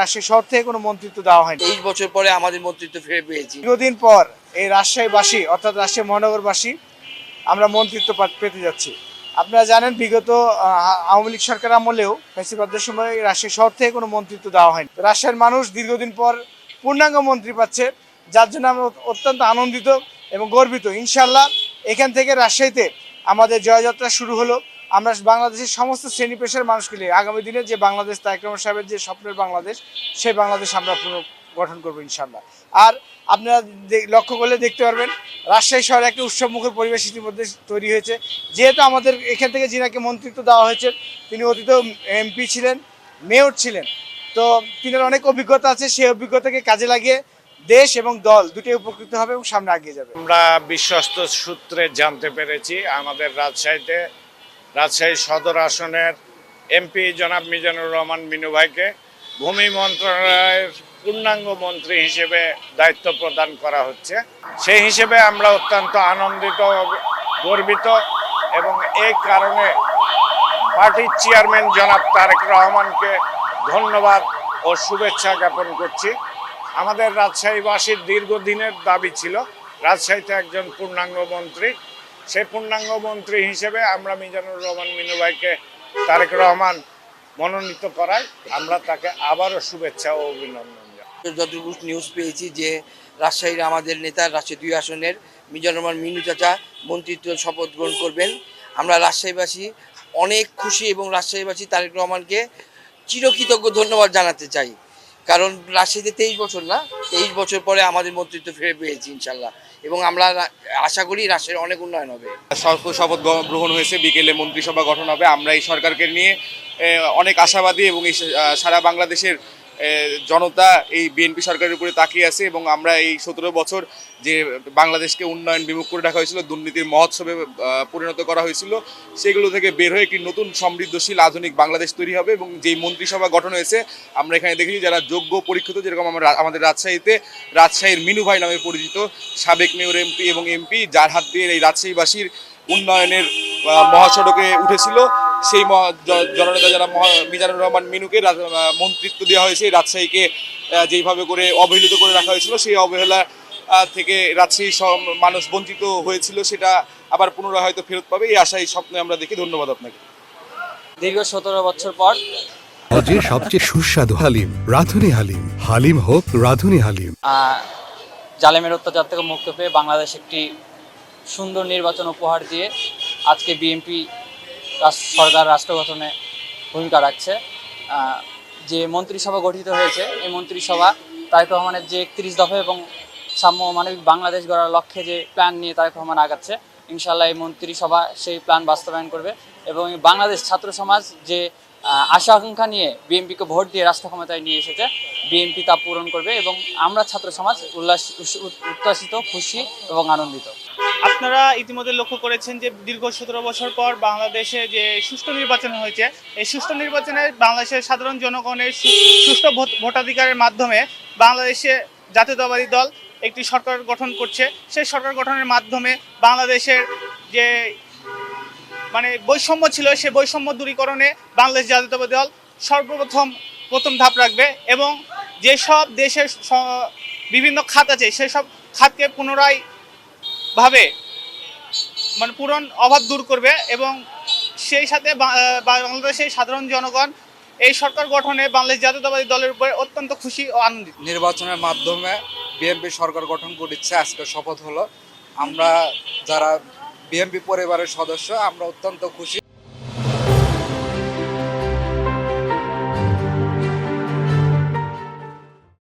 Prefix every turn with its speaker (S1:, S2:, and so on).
S1: রাজশাহী শহর থেকে কোনো মন্ত্রিত্ব দেওয়া হয়নি।
S2: 23 বছর পরে আমাদের মন্ত্রিত্ব ফিরে পেয়েছি।
S1: দীর্ঘদিন পর এই রাজশাহীবাসী অর্থাৎ রাজশাহী মহানগরবাসী আমরা মন্ত্রিত্ব পেতে যাচ্ছি। আপনারা জানেন বিগত আওয়ামী লীগ সরকার আমলেও ফ্যাসিবাদের সময় রাজশাহী শহর থেকে কোনো মন্ত্রিত্ব দেওয়া হয়নি। রাজশাহীর মানুষ দীর্ঘদিন পর পূর্ণাঙ্গ মন্ত্রী পাচ্ছে, যার জন্য আমরা অত্যন্ত আনন্দিত এবং গর্বিত। ইনশাল্লাহ এখান থেকে রাজশাহীতে আমাদের জয়যাত্রা শুরু হলো। আমরা বাংলাদেশের সমস্ত শ্রেণী পেশার মানুষকে নিয়ে আগামী দিনে যে বাংলাদেশ, তারেক রহমান সাহেবের যে স্বপ্নের বাংলাদেশ, সেই বাংলাদেশ আমরা গঠন করবো ইনশাল্লাহ। আর আপনারা লক্ষ্য করলে দেখতে পারবেন রাজশাহী শহরে একটা উৎসবমুখর পরিবেশ ইতিমধ্যে তৈরি হয়েছে। যেহেতু আমাদের এখান থেকে যিনাকে মন্ত্রিত্ব দেওয়া হয়েছে তিনি অতীতেও এমপি ছিলেন, মেয়র ছিলেন, তো তিনার অনেক অভিজ্ঞতা আছে। সেই অভিজ্ঞতাকে কাজে লাগিয়ে দেশ এবং দল দুটোই উপকৃত হবে এবং সামনে এগিয়ে যাবে।
S3: আমরা বিশ্বস্ত সূত্রে জানতে পেরেছি আমাদের রাজশাহী সদর আসনের এমপি জনাব মিজানুর রহমান মিনু ভাইকে ভূমি মন্ত্রণালয়ের পূর্ণাঙ্গ মন্ত্রী হিসেবে দায়িত্ব প্রদান করা হচ্ছে। সেই হিসেবে আমরা অত্যন্ত আনন্দিত, গর্বিত এবং এই কারণে পার্টির চেয়ারম্যান জনাব তারেক রহমানকে ধন্যবাদ ও শুভেচ্ছা জ্ঞাপন করছি। আমাদের রাজশাহীবাসীর দীর্ঘদিনের দাবি ছিল রাজশাহীতে একজন পূর্ণাঙ্গ মন্ত্রী। সেই পূর্ণাঙ্গ মন্ত্রী হিসেবে আমরা মিজানুর রহমান মিনু ভাইকে তারেক রহমান মনোনীত করায় আমরা তাকে আবারও শুভেচ্ছা ও অভিনন্দন জানাই।
S2: যতটুকু নিউজ পেয়েছি যে রাজশাহীর আমাদের নেতা রাজশাহী 2 আসনের মিজানুর রহমান মিনু চাচা মন্ত্রিত্ব শপথ গ্রহণ করবেন। আমরা রাজশাহীবাসী অনেক খুশি এবং রাজশাহীবাসী তারেক রহমানকে চিরকৃতজ্ঞ ধন্যবাদ জানাতে চাই। কারণ রাজশাহীতে 23 বছর পরে আমাদের মন্ত্রিত্ব ফিরে পেয়েছি ইনশাল্লাহ, এবং আমরা আশা করি রাজশাহীর অনেক উন্নয়ন হবে।
S4: শপথ গ্রহণ হয়েছে, বিকেলে মন্ত্রিসভা গঠন হবে। আমরা এই সরকারকে নিয়ে অনেক আশাবাদী এবং এই সারা বাংলাদেশের জনতা এই বিএনপি সরকারের উপরে তাকিয়ে আছে এবং আমরা এই 17 বছর যে বাংলাদেশকে উন্নয়ন বিমুখ করে রাখা হয়েছিল, দুর্নীতির মহোৎসবে পরিণত করা হয়েছিল, সেগুলো থেকে বের হয়ে একটি নতুন সমৃদ্ধশীল আধুনিক বাংলাদেশ তৈরি হবে। এবং যেই মন্ত্রিসভা গঠন হয়েছে আমরা এখানে দেখেছি যারা যোগ্য পরীক্ষিত, যেরকম আমাদের রাজশাহীর মিনু ভাই নামে পরিচিত সাবেক মেয়র এমপি এবং এমপি, যার হাত দিয়ে এই রাজশাহীবাসীর উন্নয়নের মহাসড়কে উঠেছিল, সেই জননেতা যারা মিজানুর রহমান মিনুকে মন্ত্রিত্ব দেওয়া হয়েছে। রাজশাহীকে যেইভাবে করে অবহেলিত করে রাখা হয়েছিল, সেই অবহেলা থেকে রাজশাহী মানুষ বঞ্চিত হয়েছিল, সেটা আবার পুনরায় হয়তো ফেরত পাবে, এই আশায় স্বপ্নে আমরা দেখি। ধন্যবাদ আপনাকে।
S5: দীর্ঘ 17 বছর পর
S6: যে সবচেয়ে সুস্বাদু হালিম রাঁধুনি হালিম, হালিম হোক রাঁধুনি হালিম।
S5: জালেমের অত্যাচার থেকে মুক্ত পেয়ে বাংলাদেশ একটি সুন্দর নির্বাচন উপহার দিয়ে আজকে বিএনপি সরকার রাষ্ট্র গঠনে ভূমিকা রাখছে। যে মন্ত্রিসভা গঠিত হয়েছে, এই মন্ত্রিসভা তারেক রহমানের যে 31 দফা এবং সাম্য মানবিক বাংলাদেশ গড়ার লক্ষ্যে যে প্ল্যান নিয়ে তারেক রহমান আগাচ্ছে, ইনশাআল্লাহ এই মন্ত্রিসভা সেই প্ল্যান বাস্তবায়ন করবে এবং বাংলাদেশ ছাত্র সমাজ যে আশা আকাঙ্ক্ষা নিয়ে বিএনপিকে ভোট দিয়ে রাষ্ট্র ক্ষমতায় নিয়ে এসেছে, বিএনপি তা পূরণ করবে এবং আমরা ছাত্র সমাজ উচ্ছ্বাসিত, খুশি এবং আনন্দিত।
S7: আপনারা ইতিমধ্যে লক্ষ্য করেছেন যে দীর্ঘ 17 বছর পর বাংলাদেশে যে সুষ্ঠু নির্বাচন হয়েছে, এই সুষ্ঠু নির্বাচনে বাংলাদেশের সাধারণ জনগণের সুষ্ঠু ভোটাধিকারের মাধ্যমে বাংলাদেশে জাতীয়তাবাদী দল একটি সরকার গঠন করছে। সেই সরকার গঠনের মাধ্যমে বাংলাদেশের যে বৈষম্য ছিল, সেই বৈষম্য দূরীকরণে বাংলাদেশ জাতীয়তাবাদী দল প্রথম ধাপ রাখবে এবং যেসব দেশের বিভিন্ন খাত আছে সেসব খাতকে পুনরায় পূরণ অভাব দূর করবে এবং সেই সাথে বাংলাদেশের সাধারণ জনগণ এই সরকার গঠনে বাংলাদেশ জাতীয়তাবাদী দলের উপরে অত্যন্ত খুশি ও আনন্দিত।
S8: নির্বাচনের মাধ্যমে বিএনপি সরকার গঠন করেছে, আজকে শপথ হলো। আমরা যারা বিএনপি পরিবারের সদস্য আমরা অত্যন্ত খুশি।